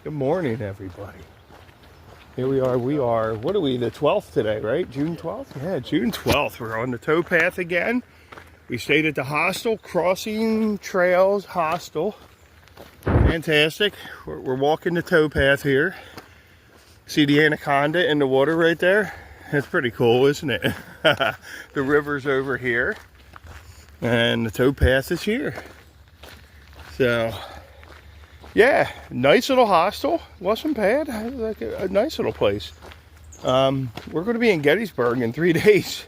Good morning, everybody. Here we are, what are we, the 12th today, right? June 12th? Yeah, June 12th. We're on the towpath again. We stayed at the hostel, Crossing Trails Hostel. Fantastic. We're walking the towpath here. See the anaconda in the water right there? It's pretty cool, isn't it? The river's over here, and the towpath is here. So, yeah, nice little hostel. Wasn't bad. Like a nice little place. We're going to be in Gettysburg in 3 days.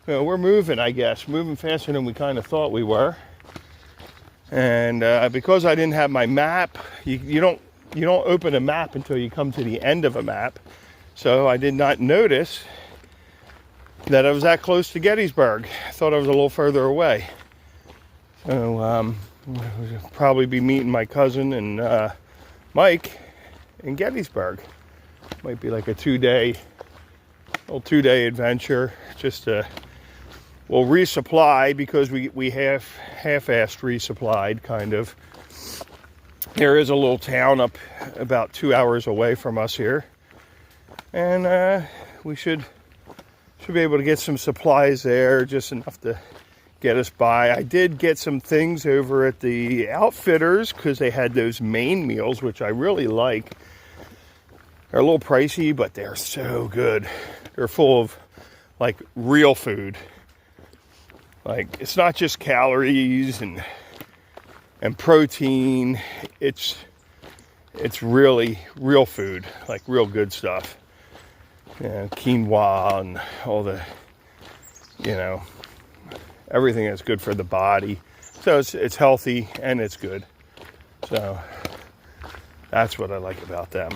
We're moving, I guess. Moving faster than we kind of thought we were. And because I didn't have my map, you don't open a map until you come to the end of a map. So I did not notice that I was that close to Gettysburg. I thought I was a little further away. So I'll probably be meeting my cousin and Mike in Gettysburg. Might be like a two-day adventure. Just to, we'll resupply because we half-assed resupplied, kind of. There is a little town up about 2 hours away from us here. And we should be able to get some supplies there, just enough to get us by. I did get some things over at the Outfitters because they had those main meals, which I really like. They're a little pricey, but they're so good. They're full of like real food. Like, it's not just calories and protein. It's really real food, like real good stuff. Quinoa and all the, everything that's good for the body. So it's healthy and it's good. So that's what I like about them.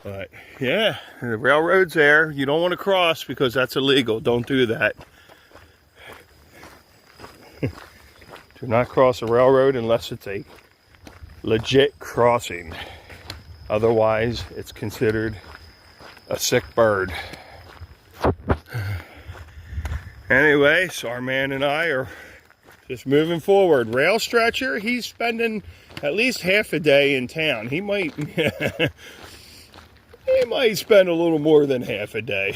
But yeah, the railroad's there. You don't want to cross because that's illegal. Don't do that. Do not cross a railroad unless it's a legit crossing. Otherwise, it's considered a sick bird. Anyway, so our man and I are just moving forward. Rail stretcher, he's spending at least half a day in town. He might spend a little more than half a day.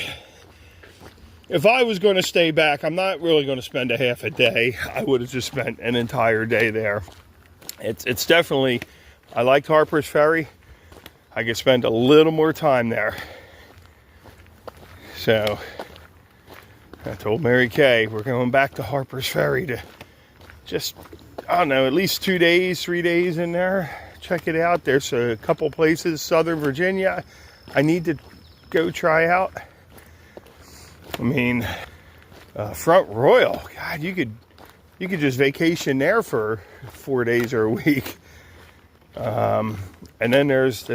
If I was going to stay back, I'm not really going to spend a half a day. I would have just spent an entire day there. It's definitely, I liked Harpers Ferry. I could spend a little more time there. So I told Mary Kay we're going back to Harpers Ferry to just, I don't know, at least 2 days, 3 days in there. Check it out. There's a couple places, Southern Virginia, I need to go try out. I mean, Front Royal, God, you could just vacation there for 4 days or a week. And then there's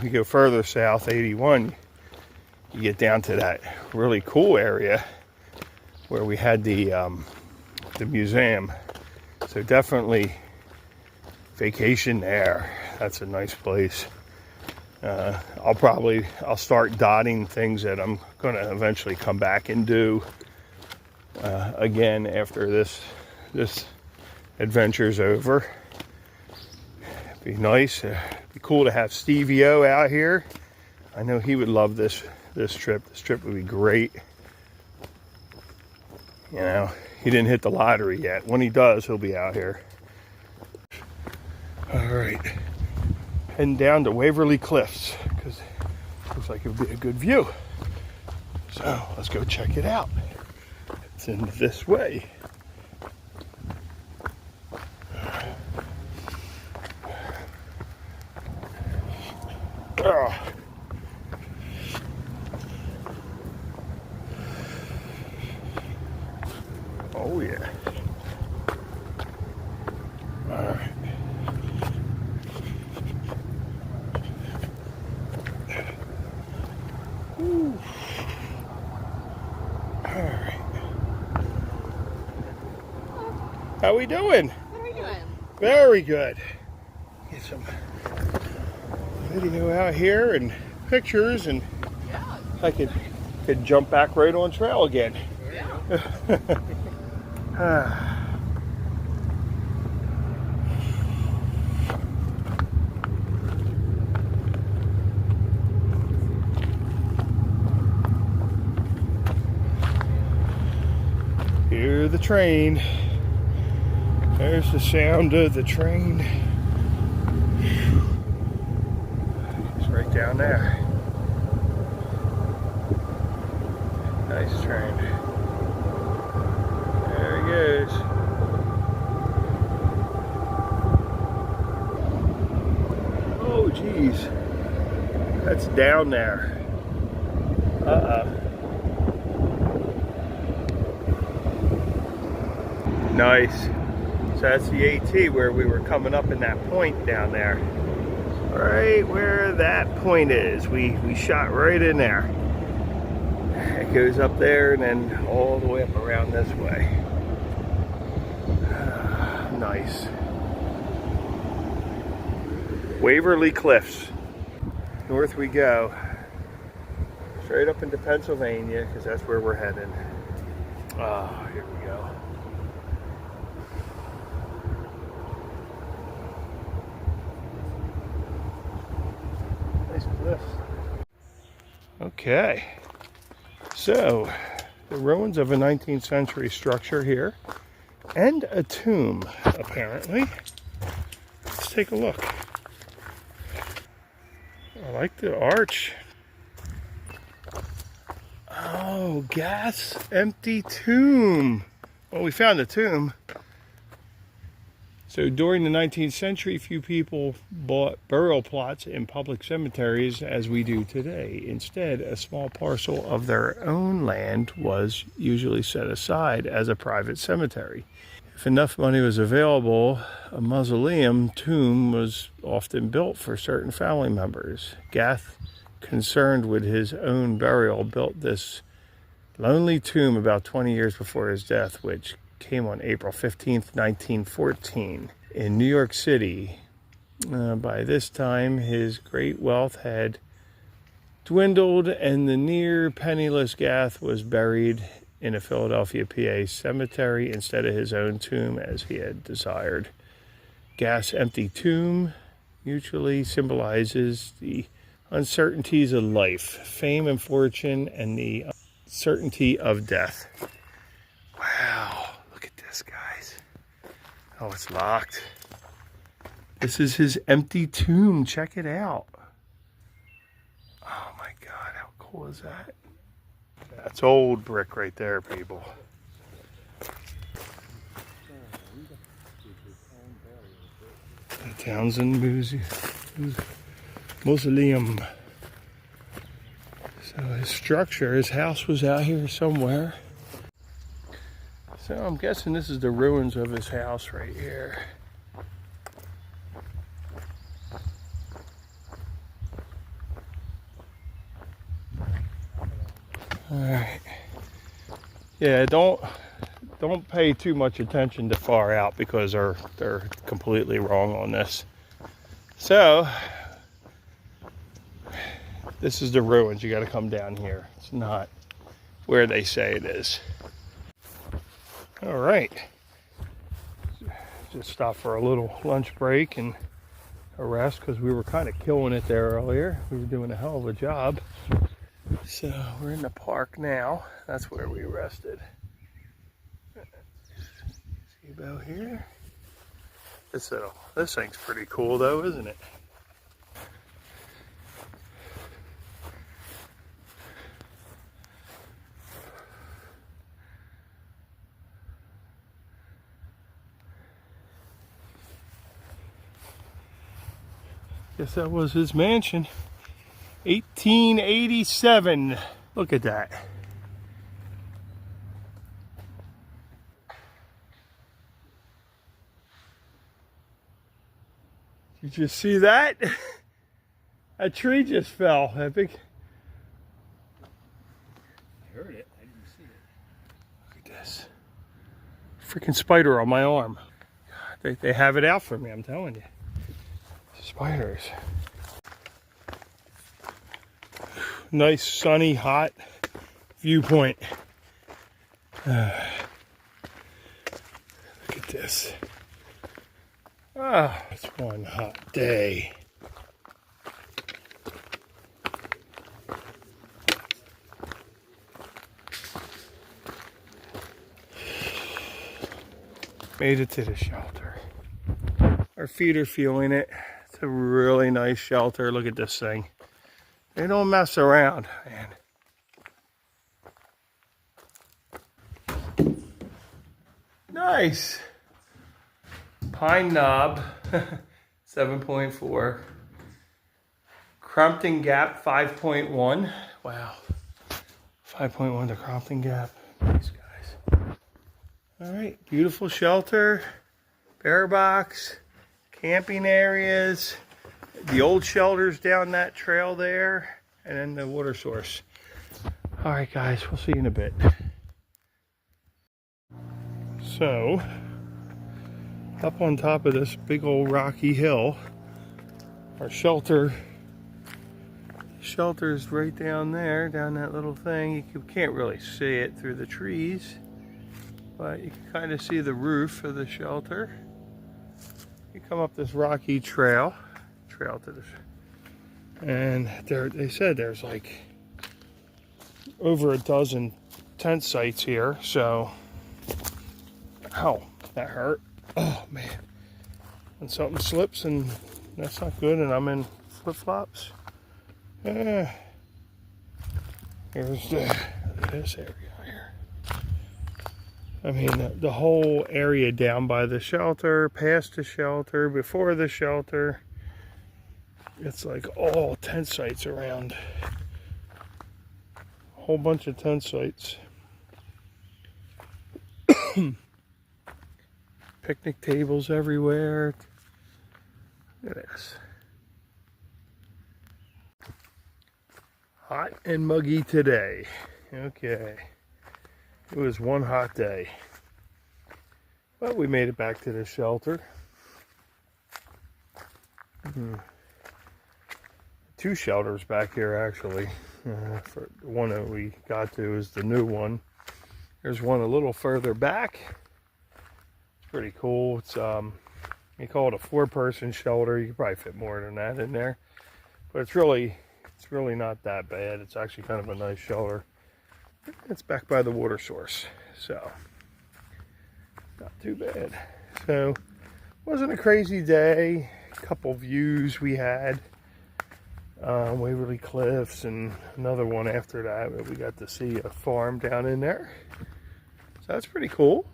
we go further south, 81. You get down to that really cool area where we had the museum. So definitely vacation there. That's a nice place. I'll start dotting things that I'm going to eventually come back and do again after this adventure's over. Be nice. Be cool to have Stevie-O out here. I know he would love this trip. This trip would be great. He didn't hit the lottery yet. When he does, he'll be out here. All right. Heading down to Waverly Cliffs because it looks like it would be a good view. So let's go check it out. It's in this way. Oh yeah. All right. Ooh. All right. How we doing? What are we doing? Very good. Get some video out here and pictures, and Yeah. I could jump back right on trail again. Yeah. Hear the train. There's the sound of the train. It's right down there. Nice train. There he goes. Oh, geez. That's down there. Nice. So that's the AT where we were coming up in that point down there. Right where that point is. We shot right in there. It goes up there and then all the way up around this way. Nice. Waverly Cliffs. North we go. Straight up into Pennsylvania, because that's where we're heading. Oh, here we go. Nice cliffs. Okay. So, the ruins of a 19th century structure here. And a tomb, apparently. Let's take a look. I like the arch. Oh, gas empty tomb. Well, we found the tomb. So during the 19th century, few people bought burial plots in public cemeteries as we do today. Instead, a small parcel of their own land was usually set aside as a private cemetery. If enough money was available, a mausoleum tomb was often built for certain family members. Gath, concerned with his own burial, built this lonely tomb about 20 years before his death, which came on April 15th, 1914 in New York City. By this time, his great wealth had dwindled, and the near penniless Gath was buried in a Philadelphia, PA cemetery instead of his own tomb as he had desired. Gath's empty tomb usually symbolizes the uncertainties of life, fame and fortune, and the certainty of death. Wow, look at this, guys. Oh, it's locked. This is his empty tomb. Check it out. Oh my God, how cool is that? That's old brick right there, people. The Townsend Mausoleum. So his structure, his house was out here somewhere. So I'm guessing this is the ruins of his house right here. All right. Yeah, don't pay too much attention to far out because they're completely wrong on this. So this is the ruins. You got to come down here. It's not where they say it is. All right. Just stopped for a little lunch break and a rest because we were kind of killing it there earlier. We were doing a hell of a job. So we're in the park now. That's where we rested. See about here? This thing's pretty cool though, isn't it? Guess that was his mansion. 1887. Look at that. Did you see that? A tree just fell. That big. I heard it. I didn't see it. Look at this. Freaking spider on my arm. They have it out for me, I'm telling you. Spiders. Nice, sunny, hot viewpoint. Look at this. Ah, it's one hot day. Made it to the shelter. Our feet are feeling it. It's a really nice shelter. Look at this thing. They don't mess around, man. Nice. Pine knob, 7.4. Crompton Gap, 5.1. Wow. 5.1 to Crompton Gap. Nice, guys. All right, beautiful shelter, bear box, camping areas, the old shelters down that trail there, and then the water source. All right, guys, we'll see you in a bit. So, up on top of this big old rocky hill, our shelter's right down there, down that little thing. You can't really see it through the trees, but you can kind of see the roof of the shelter. You come up this rocky trail to this, and there they said there's like over a dozen tent sites here. So, ow, that hurt. Oh man, when something slips and that's not good, and I'm in flip-flops. Here's this area here. I mean, the whole area down by the shelter, past the shelter, before the shelter. It's like all tent sites around. A whole bunch of tent sites. Picnic tables everywhere. Look at this. Hot and muggy today. Okay. It was one hot day. But we made it back to the shelter. Two shelters back here, actually. For the one that we got to is the new one. There's one a little further back. It's pretty cool. It's you call it a 4-person shelter. You could probably fit more than that in there, but it's really not that bad. It's actually kind of a nice shelter. It's back by the water source, so not too bad. So wasn't a crazy day. A couple views we had. Waverly Cliffs, and another one after that where we got to see a farm down in there. So that's pretty cool.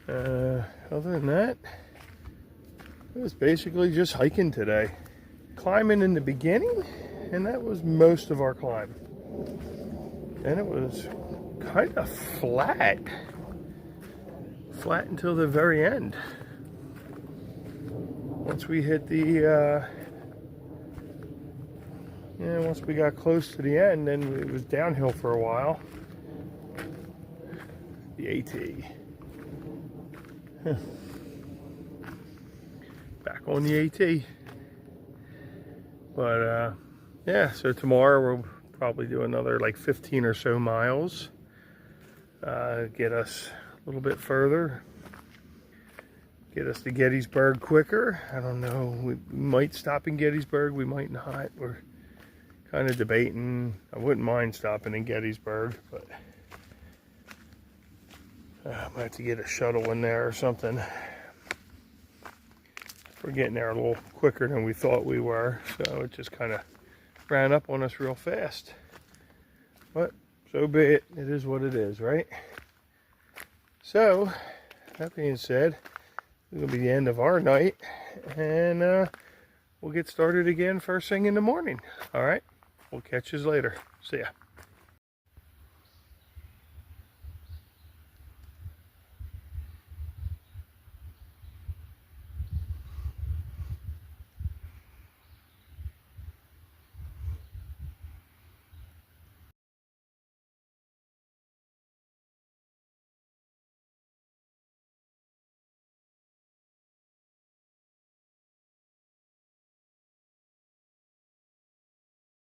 Other than that, it was basically just hiking today. Climbing in the beginning, and that was most of our climb. And it was kind of flat until the very end. Once we hit the, once we got close to the end, then it was downhill for a while. The AT. Back on the AT. But, yeah, so tomorrow we'll probably do another like 15 or so miles. Get us a little bit further. Get us to Gettysburg quicker. I don't know. We might stop in Gettysburg. We might not. We're kind of debating. I wouldn't mind stopping in Gettysburg, but I might have to get a shuttle in there or something. We're getting there a little quicker than we thought we were, so it just kind of ran up on us real fast. But so be it. It is what it is, right? So, that being said, it's going to be the end of our night, and we'll get started again first thing in the morning. All right, we'll catch you later. See ya.